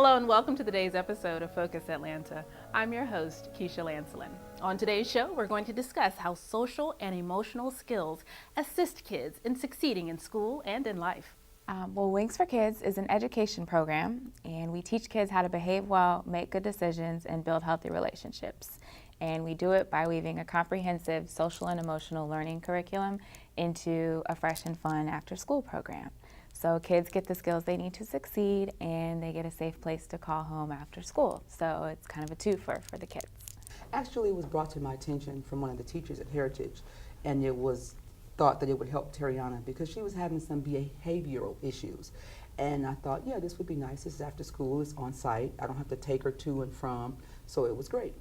Hello and welcome to today's episode of Focus Atlanta. I'm your host, Keisha Lancelin. On today's show, we're going to discuss how social and emotional skills assist kids in succeeding in school and in life. Wings for Kids is an education program, and we teach kids how to behave well, make good decisions, and build healthy relationships. And we do it by weaving a comprehensive social and emotional learning curriculum into a fresh and fun after-school program. So kids get the skills they need to succeed, and they get a safe place to call home after school. So it's kind of a twofer for the kids. Actually, it was brought to my attention from one of the teachers at Heritage, and it was thought that it would help Tariana because she was having some behavioral issues. And I thought, yeah, this would be nice. This is after school, it's on site. I don't have to take her to and from, so it was great.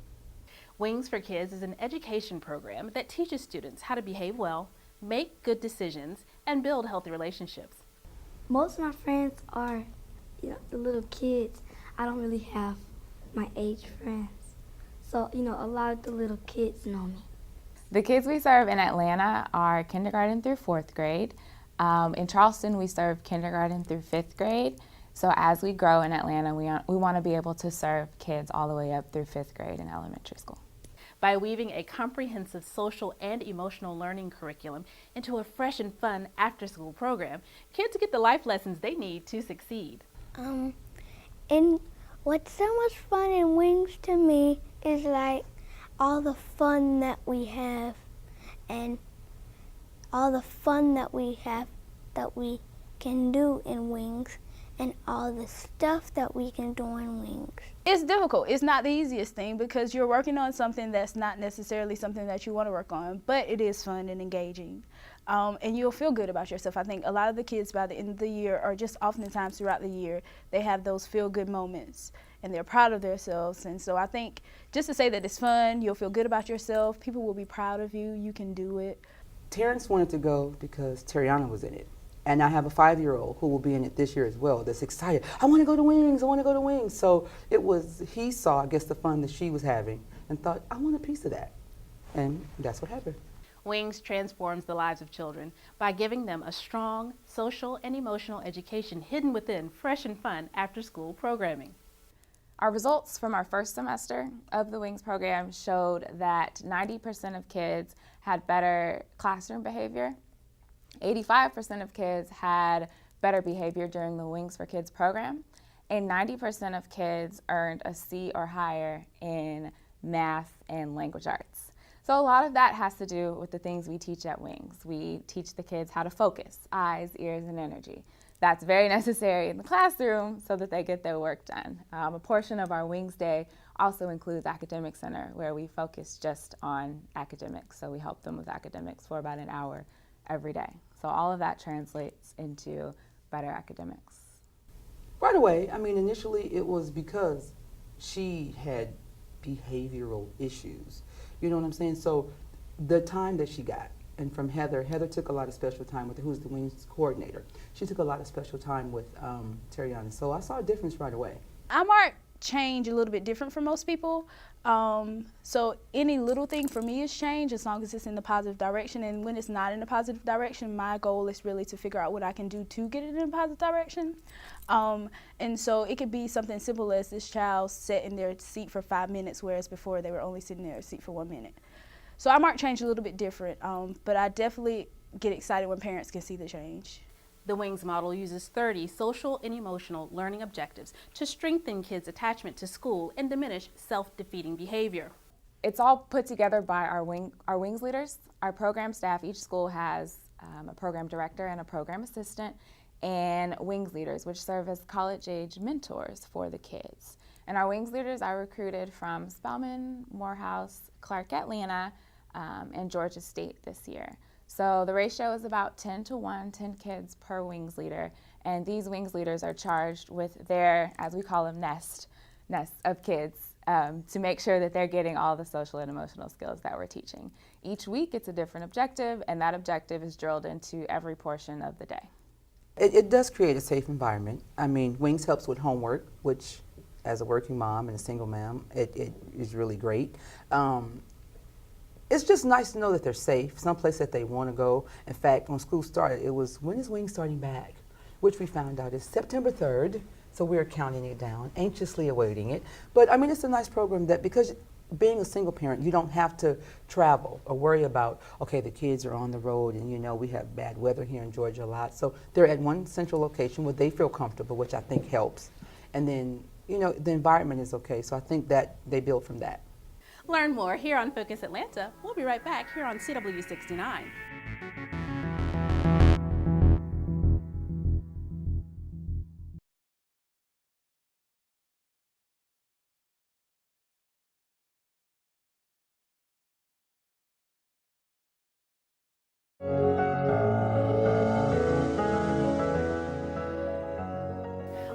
Wings for Kids is an education program that teaches students how to behave well, make good decisions, and build healthy relationships. Most of my friends are, the little kids. I don't really have my age friends. So, a lot of the little kids know me. The kids we serve in Atlanta are kindergarten through 4th grade. In Charleston, we serve kindergarten through 5th grade. So as we grow in Atlanta, we want to be able to serve kids all the way up through 5th grade in elementary school. By weaving a comprehensive social and emotional learning curriculum into a fresh and fun after-school program, kids get the life lessons they need to succeed. And what's so much fun in Wings to me is like all the fun that we have and all the fun that we have that we can do in Wings and all the stuff that we can do in Wings. It's difficult. It's not the easiest thing because you're working on something that's not necessarily something that you want to work on, but it is fun and engaging. And you'll feel good about yourself. I think a lot of the kids by the end of the year, or just oftentimes throughout the year, they have those feel-good moments and they're proud of themselves. And so I think just to say that it's fun, you'll feel good about yourself, people will be proud of you, you can do it. Terrence wanted to go because Tariana was in it. And I have a 5-year-old who will be in it this year as well that's excited. I want to go to Wings, I want to go to Wings. So he saw, I guess, the fun that she was having and thought, I want a piece of that. And that's what happened. Wings transforms the lives of children by giving them a strong social and emotional education hidden within fresh and fun after-school programming. Our results from our first semester of the Wings program showed that 90% of kids had better classroom behavior. 85% of kids had better behavior during the Wings for Kids program, and 90% of kids earned a C or higher in math and language arts. So a lot of that has to do with the things we teach at Wings. We teach the kids how to focus, eyes, ears, and energy. That's very necessary in the classroom so that they get their work done. A portion of our Wings Day also includes Academic Center, where we focus just on academics. So we help them with academics for about an hour every day. So all of that translates into better academics. Right away, initially it was because she had behavioral issues. You know what I'm saying? So the time that she got, and from Heather took a lot of special time with her, who's the Wings coordinator. She took a lot of special time with Tariana. So I saw a difference right away. I might change a little bit different from most people. So any little thing for me is change as long as it's in the positive direction. And when it's not in the positive direction, my goal is really to figure out what I can do to get it in a positive direction. And so it could be something simple as this child sat in their seat for 5 minutes, whereas before they were only sitting in their seat for 1 minute. So I might change a little bit different, but I definitely get excited when parents can see the change. The Wings model uses 30 social and emotional learning objectives to strengthen kids' attachment to school and diminish self-defeating behavior. It's all put together by our Wings leaders. Our program staff, each school has a program director and a program assistant, and Wings leaders, which serve as college-age mentors for the kids. And our Wings leaders are recruited from Spelman, Morehouse, Clark Atlanta, and Georgia State this year. So the ratio is about 10 to 1, 10 kids per Wings leader, and these Wings leaders are charged with their, as we call them, nest of kids to make sure that they're getting all the social and emotional skills that we're teaching. Each week it's a different objective, and that objective is drilled into every portion of the day. It does create a safe environment. Wings helps with homework, which as a working mom and a single mom, it is really great. It's just nice to know that they're safe, someplace that they want to go. In fact, when school started, it was, when is Wings starting back? Which we found out is September 3rd. So we're counting it down, anxiously awaiting it. But I mean, it's a nice program that because being a single parent, you don't have to travel or worry about, okay, the kids are on the road and you know we have bad weather here in Georgia a lot. So they're at one central location where they feel comfortable, which I think helps. And then, you know, the environment is okay. So I think that they build from that. Learn more here on Focus Atlanta. We'll be right back here on CW 69.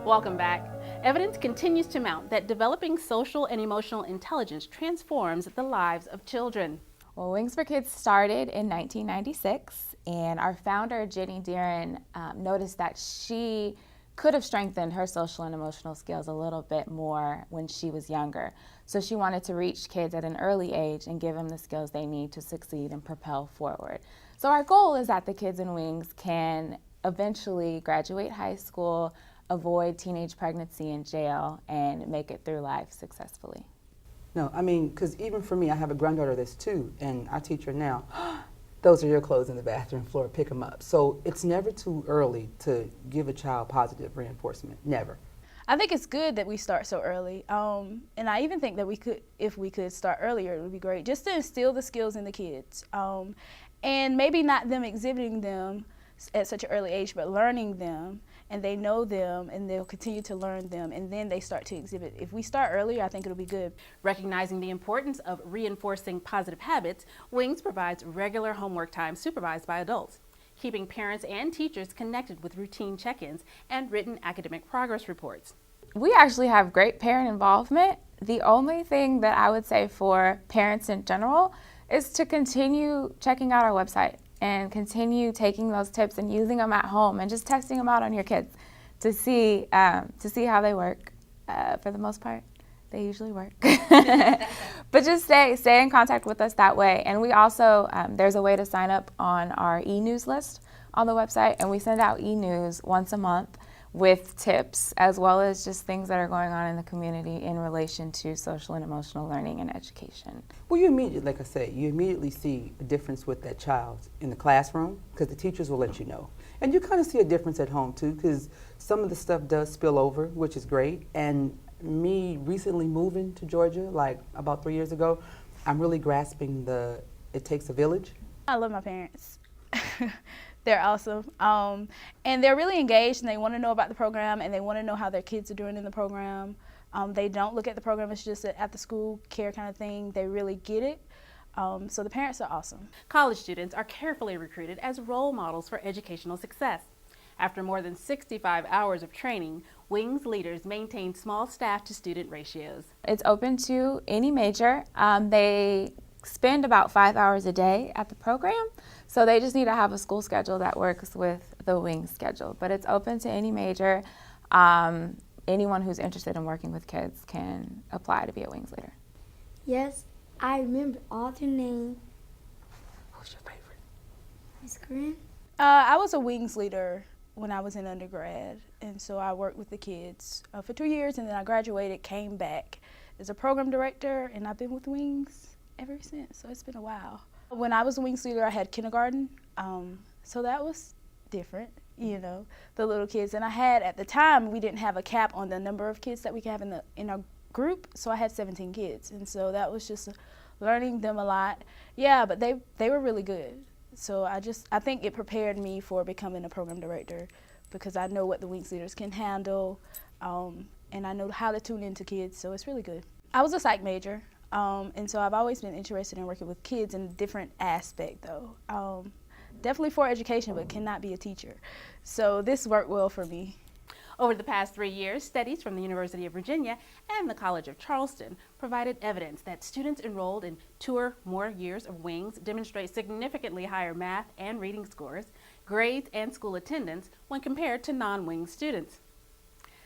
Welcome back. Evidence continues to mount that developing social and emotional intelligence transforms the lives of children. Well, Wings for Kids started in 1996, and our founder, Jenny Deeren, noticed that she could have strengthened her social and emotional skills a little bit more when she was younger. So she wanted to reach kids at an early age and give them the skills they need to succeed and propel forward. So our goal is that the kids in Wings can eventually graduate high school, avoid teenage pregnancy and jail, and make it through life successfully. No, I mean, because even for me, I have a granddaughter that's 2, and I teach her now, those are your clothes in the bathroom floor, pick them up. So it's never too early to give a child positive reinforcement, never. I think it's good that we start so early, and I even think that if we could start earlier, it would be great, just to instill the skills in the kids, and maybe not them exhibiting them at such an early age, but learning them, and they know them, and they'll continue to learn them, and then they start to exhibit. If we start earlier, I think it'll be good. Recognizing the importance of reinforcing positive habits, Wings provides regular homework time supervised by adults, keeping parents and teachers connected with routine check-ins and written academic progress reports. We actually have great parent involvement. The only thing that I would say for parents in general is to continue checking out our website and continue taking those tips and using them at home and just testing them out on your kids to see how they work. For the most part, they usually work. But just stay in contact with us that way. And we also, there's a way to sign up on our e-news list on the website, and we send out e-news once a month with tips as well as just things that are going on in the community in relation to social and emotional learning and education. Well, you immediately, like I said, you immediately see a difference with that child in the classroom because the teachers will let you know. And you kind of see a difference at home too because some of the stuff does spill over, which is great. And me recently moving to Georgia, like about 3 years ago, I'm really grasping it takes a village. I love my parents. They're awesome. And they're really engaged, and they want to know about the program, and they want to know how their kids are doing in the program. They don't look at the program as just an after-school care kind of thing. They really get it. So the parents are awesome. College students are carefully recruited as role models for educational success. After more than 65 hours of training, Wings leaders maintain small staff to student ratios. It's open to any major. They spend about 5 hours a day at the program, so they just need to have a school schedule that works with the Wings schedule. But it's open to any major. Anyone who's interested in working with kids can apply to be a Wings leader. Yes, I remember all their names. Who's your favorite? Miss Corinne. I was a Wings leader when I was in undergrad, and so I worked with the kids for 2 years, and then I graduated, came back as a program director, and I've been with Wings ever since, so it's been a while. When I was a Wings leader, I had kindergarten, so that was different, you know, the little kids. And I had, at the time, we didn't have a cap on the number of kids that we could have in our group, so I had 17 kids, and so that was just learning them a lot. Yeah, but they were really good. So I think it prepared me for becoming a program director because I know what the Wings leaders can handle, and I know how to tune into kids, so it's really good. I was a psych major, and so I've always been interested in working with kids in a different aspect though. Definitely for education, but cannot be a teacher. So this worked well for me. Over the past 3 years, studies from the University of Virginia and the College of Charleston provided evidence that students enrolled in 2 or more years of Wings demonstrate significantly higher math and reading scores, grades, and school attendance when compared to non-Wings students.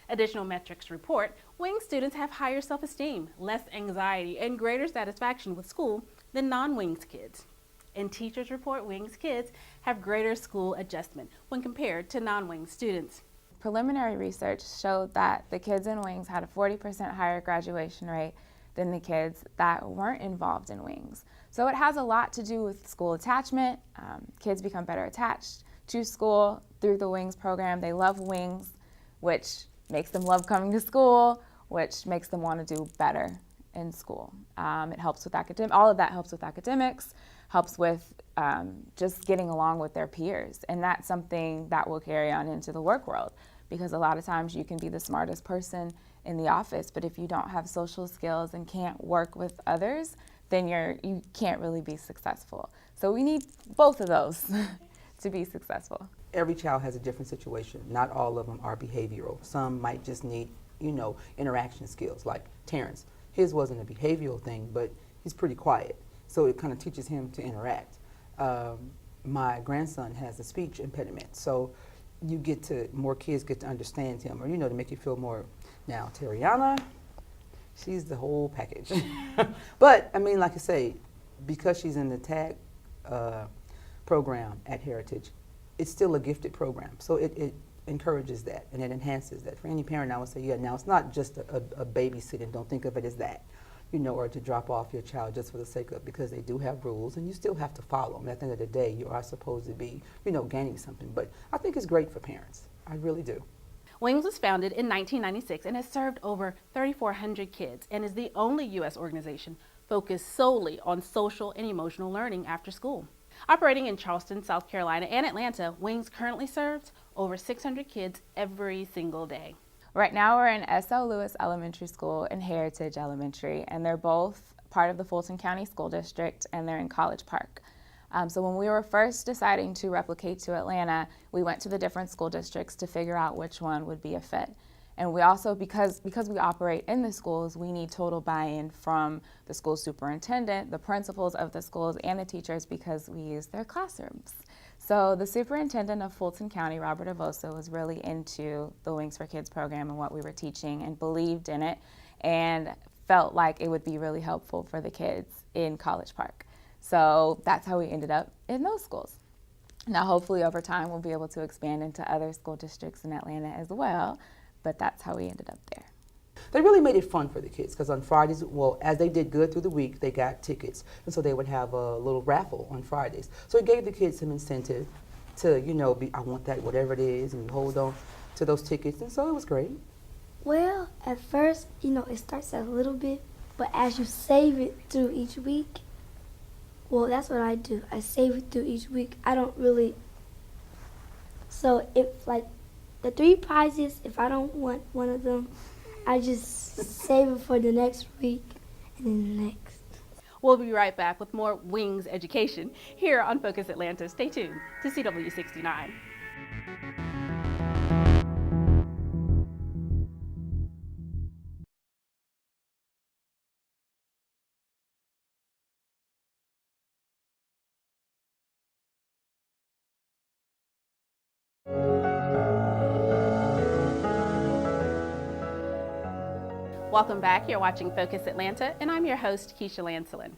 Additional metrics report Wings students have higher self-esteem, less anxiety, and greater satisfaction with school than non-Wings kids. And teachers report Wings kids have greater school adjustment when compared to non-Wings students. preliminary research showed that the kids in Wings had a 40% higher graduation rate than the kids that weren't involved in Wings. So it has a lot to do with school attachment. Kids become better attached to school through the Wings program. They love Wings, which makes them love coming to school, which makes them want to do better in school. It helps with all of that helps with academics, helps with just getting along with their peers. And that's something that will carry on into the work world, because a lot of times you can be the smartest person in the office, but if you don't have social skills and can't work with others, then you can't really be successful. So we need both of those to be successful. Every child has a different situation. Not all of them are behavioral. Some might just need, interaction skills, like Terrence. His wasn't a behavioral thing, but he's pretty quiet. So it kind of teaches him to interact. My grandson has a speech impediment, so more kids get to understand him, or, to make you feel more. Now, Terriana, she's the whole package. But, like I say, because she's in the TAG program at Heritage, it's still a gifted program. So it encourages that, and it enhances that. For any parent, I would say, now it's not just a babysitting. Don't think of it as that, or to drop off your child just for the sake of, because they do have rules, and you still have to follow them. At the end of the day, you are supposed to be, gaining something. But I think it's great for parents. I really do. Wings was founded in 1996 and has served over 3,400 kids and is the only U.S. organization focused solely on social and emotional learning after school. Operating in Charleston, South Carolina, and Atlanta, Wings currently serves over 600 kids every single day. Right now we're in S.L. Lewis Elementary School and Heritage Elementary, and they're both part of the Fulton County School District, and they're in College Park. So when we were first deciding to replicate to Atlanta, we went to the different school districts to figure out which one would be a fit. And we also, because we operate in the schools, we need total buy-in from the school superintendent, the principals of the schools, and the teachers, because we use their classrooms. So the superintendent of Fulton County, Robert Avosa, was really into the Wings for Kids program and what we were teaching, and believed in it, and felt like it would be really helpful for the kids in College Park. So that's how we ended up in those schools. Now hopefully over time we'll be able to expand into other school districts in Atlanta as well, but that's how we ended up there. They really made it fun for the kids, because on Fridays, as they did good through the week, they got tickets. And so they would have a little raffle on Fridays. So it gave the kids some incentive to, I want that, whatever it is, and you hold on to those tickets. And so it was great. Well, at first, it starts at a little bit, but as you save it through each week, well, that's what I do. I save it through each week. I don't really, so if like the 3 prizes, if I don't want one of them, I just save it for the next week and then the next. We'll be right back with more Wings education here on Focus Atlanta. Stay tuned to CW69. Welcome back. You're watching Focus Atlanta, and I'm your host, Keisha Lancelin.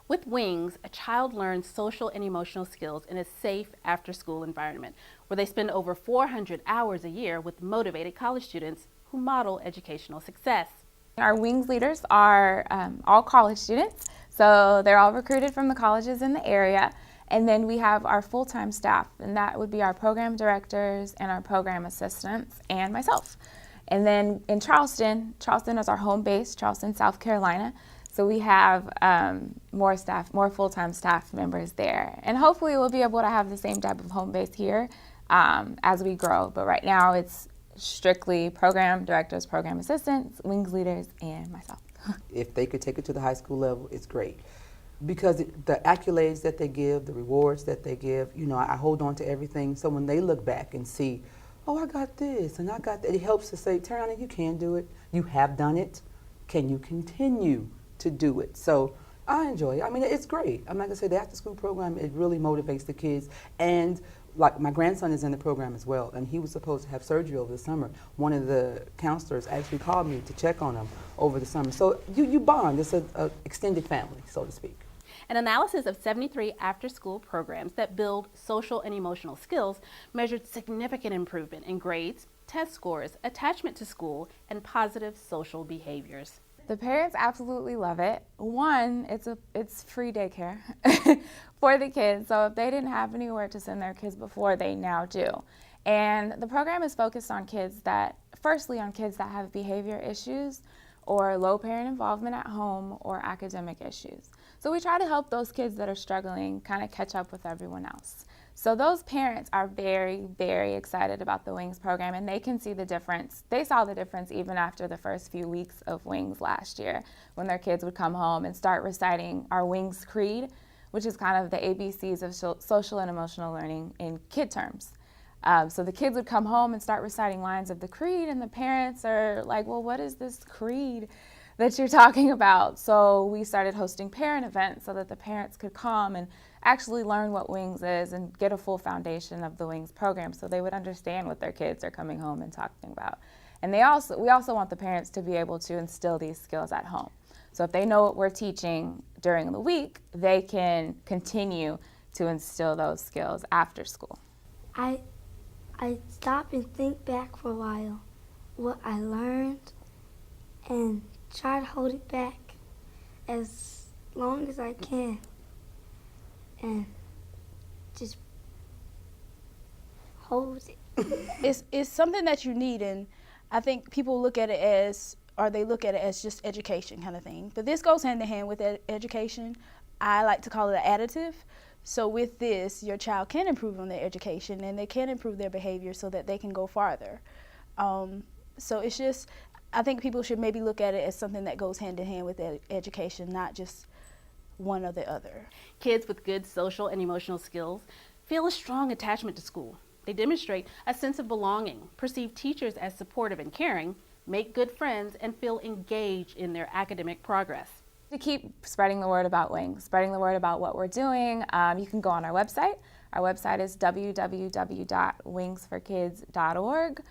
With Wings, a child learns social and emotional skills in a safe after-school environment where they spend over 400 hours a year with motivated college students who model educational success. Our Wings leaders are all college students, so they're all recruited from the colleges in the area. And then we have our full-time staff, and that would be our program directors and our program assistants and myself. And then in Charleston is our home base, Charleston, South Carolina. So we have more full-time staff members there. And hopefully we'll be able to have the same type of home base here as we grow. But right now it's strictly program directors, program assistants, Wings leaders, and myself. If they could take it to the high school level, it's great. Because the accolades that they give, the rewards that they give, I hold on to everything. So when they look back and see, oh, I got this and I got that, it helps to say, Tariana, you can do it. You have done it. Can you continue to do it? So I enjoy it. It's great. I'm not gonna say the after school program, it really motivates the kids. And like my grandson is in the program as well, and he was supposed to have surgery over the summer. One of the counselors actually called me to check on him over the summer. So you bond. It's an extended family, so to speak. An analysis of 73 after-school programs that build social and emotional skills measured significant improvement in grades, test scores, attachment to school, and positive social behaviors. The parents absolutely love it. One, it's free daycare for the kids. So if they didn't have anywhere to send their kids before, they now do. And the program is focused on kids that have behavior issues or low parent involvement at home or academic issues. So we try to help those kids that are struggling kind of catch up with everyone else. So those parents are very, very excited about the WINGS program, and they can see the difference. They saw the difference even after the first few weeks of WINGS last year, when their kids would come home and start reciting our WINGS creed, which is kind of the ABCs of social and emotional learning in kid terms. So the kids would come home and start reciting lines of the creed, and the parents are like, well, what is this creed that you're talking about? So we started hosting parent events so that the parents could come and actually learn what WINGS is and get a full foundation of the WINGS program so they would understand what their kids are coming home and talking about. And we also want the parents to be able to instill these skills at home. So if they know what we're teaching during the week, they can continue to instill those skills after school. I stop and think back for a while what I learned and try to hold it back as long as I can and just hold it. It's something that you need, and I think people look at it as just education kind of thing. But this goes hand in hand with education. I like to call it an additive. So with this, your child can improve on their education and they can improve their behavior so that they can go farther. So it's just, I think people should maybe look at it as something that goes hand in hand with education, not just one or the other. Kids with good social and emotional skills feel a strong attachment to school. They demonstrate a sense of belonging, perceive teachers as supportive and caring, make good friends, and feel engaged in their academic progress. To keep spreading the word about WINGS, spreading the word about what we're doing, you can go on our website. Our website is www.wingsforkids.org.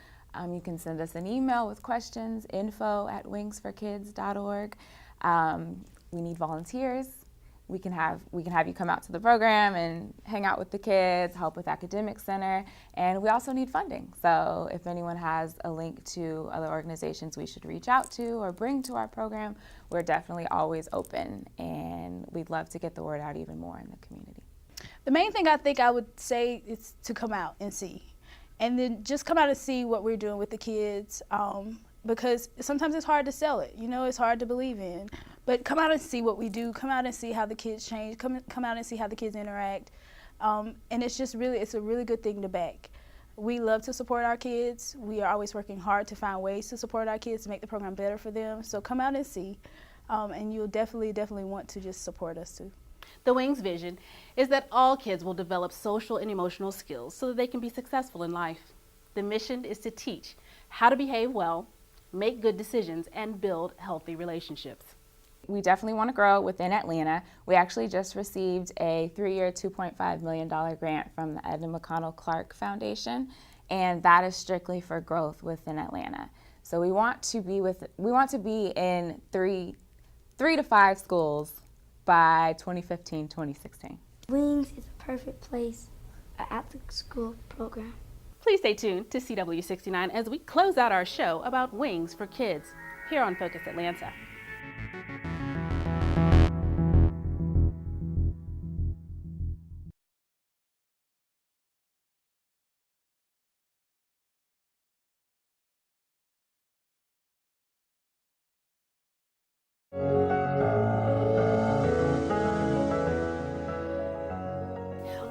You can send us an email with questions, info@wingsforkids.org. We need volunteers. We can have you come out to the program and hang out with the kids, help with Academic Center, and we also need funding. So if anyone has a link to other organizations we should reach out to or bring to our program, we're definitely always open, and we'd love to get the word out even more in the community. The main thing I think I would say is to come out and see. And then just come out and see what we're doing with the kids, because sometimes it's hard to sell it. You know, it's hard to believe in. But come out and see what we do. Come out and see how the kids change. Come out and see how the kids interact. And it's a really good thing to back. We love to support our kids. We are always working hard to find ways to support our kids to make the program better for them. So come out and see. And you'll definitely want to just support us too. The WINGS vision is that all kids will develop social and emotional skills so that they can be successful in life. The mission is to teach how to behave well, make good decisions, and build healthy relationships. We definitely want to grow within Atlanta. We actually just received a 3-year, $2.5 million grant from the Edna McConnell Clark Foundation, and that is strictly for growth within Atlanta. So we want to be in 3 to 5 schools by 2015, 2016. WINGS is a perfect place, an after-school program. Please stay tuned to CW69 as we close out our show about WINGS for kids here on Focus Atlanta.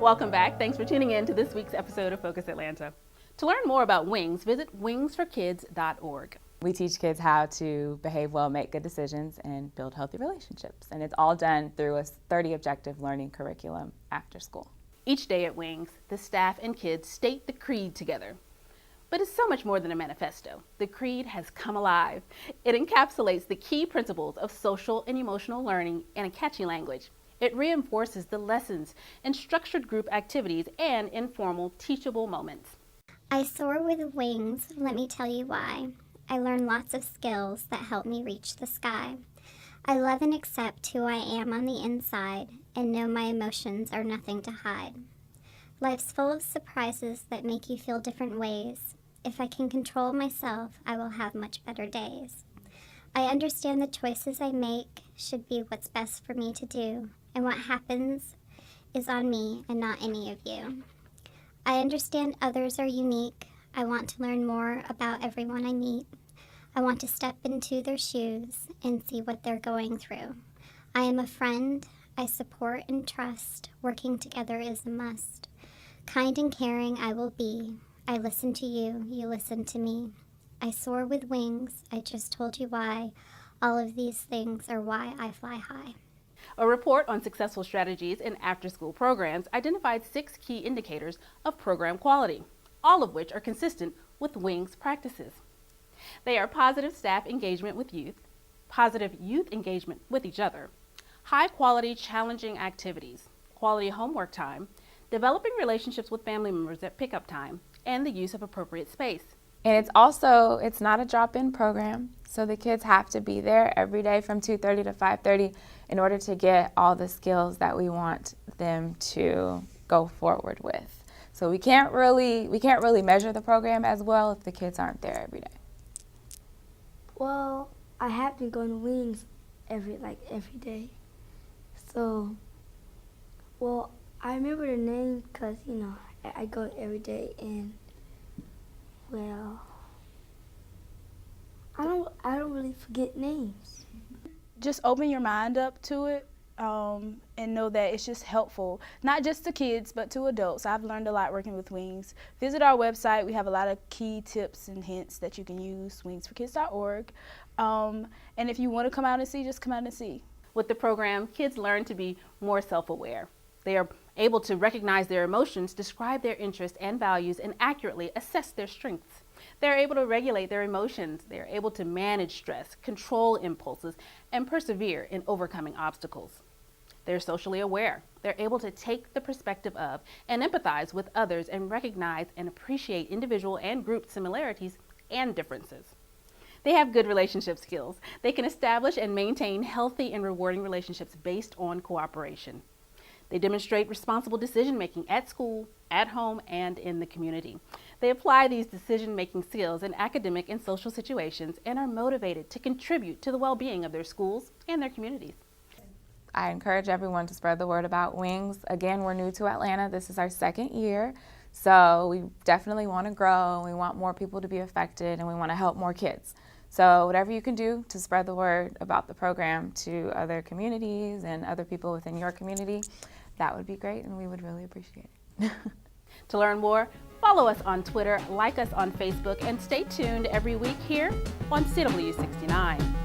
Welcome back. Thanks for tuning in to this week's episode of Focus Atlanta. To learn more about WINGS, visit wingsforkids.org. We teach kids how to behave well, make good decisions, and build healthy relationships. And it's all done through a 30-objective learning curriculum after school. Each day at WINGS, the staff and kids state the creed together. But it's so much more than a manifesto. The creed has come alive. It encapsulates the key principles of social and emotional learning in a catchy language. It reinforces the lessons in structured group activities and informal teachable moments. I soar with wings, let me tell you why. I learn lots of skills that help me reach the sky. I love and accept who I am on the inside and know my emotions are nothing to hide. Life's full of surprises that make you feel different ways. If I can control myself, I will have much better days. I understand the choices I make should be what's best for me to do, and what happens is on me and not any of you. I understand others are unique. I want to learn more about everyone I meet. I want to step into their shoes and see what they're going through. I am a friend. I support and trust. Working together is a must. Kind and caring I will be. I listen to you. You listen to me. I soar with wings. I just told you why. All of these things are why I fly high. A report on successful strategies in after-school programs identified 6 key indicators of program quality, all of which are consistent with WING's practices. They are positive staff engagement with youth, positive youth engagement with each other, high-quality challenging activities, quality homework time, developing relationships with family members at pickup time, and the use of appropriate space. And it's not a drop-in program, so the kids have to be there every day from 2:30 to 5:30 in order to get all the skills that we want them to go forward with. So we can't really measure the program as well if the kids aren't there every day. Well, I have been going to Wings every day. So, well, I remember the name because, I go every day, and, well, I don't really forget names. Just open your mind up to it, and know that it's just helpful, not just to kids, but to adults. I've learned a lot working with Wings. Visit our website. We have a lot of key tips and hints that you can use, wingsforkids.org. And if you want to come out and see, just come out and see. With the program, kids learn to be more self-aware. They are able to recognize their emotions, describe their interests and values, and accurately assess their strengths. They're able to regulate their emotions. They're able to manage stress, control impulses, and persevere in overcoming obstacles. They're socially aware. They're able to take the perspective of and empathize with others and recognize and appreciate individual and group similarities and differences. They have good relationship skills. They can establish and maintain healthy and rewarding relationships based on cooperation. They demonstrate responsible decision-making at school, at home, and in the community. They apply these decision-making skills in academic and social situations and are motivated to contribute to the well-being of their schools and their communities. I encourage everyone to spread the word about Wings. Again, we're new to Atlanta. This is our 2nd year, so we definitely want to grow. We want more people to be affected, and we want to help more kids. So whatever you can do to spread the word about the program to other communities and other people within your community, that would be great, and we would really appreciate it. To learn more, follow us on Twitter, like us on Facebook, and stay tuned every week here on CW69.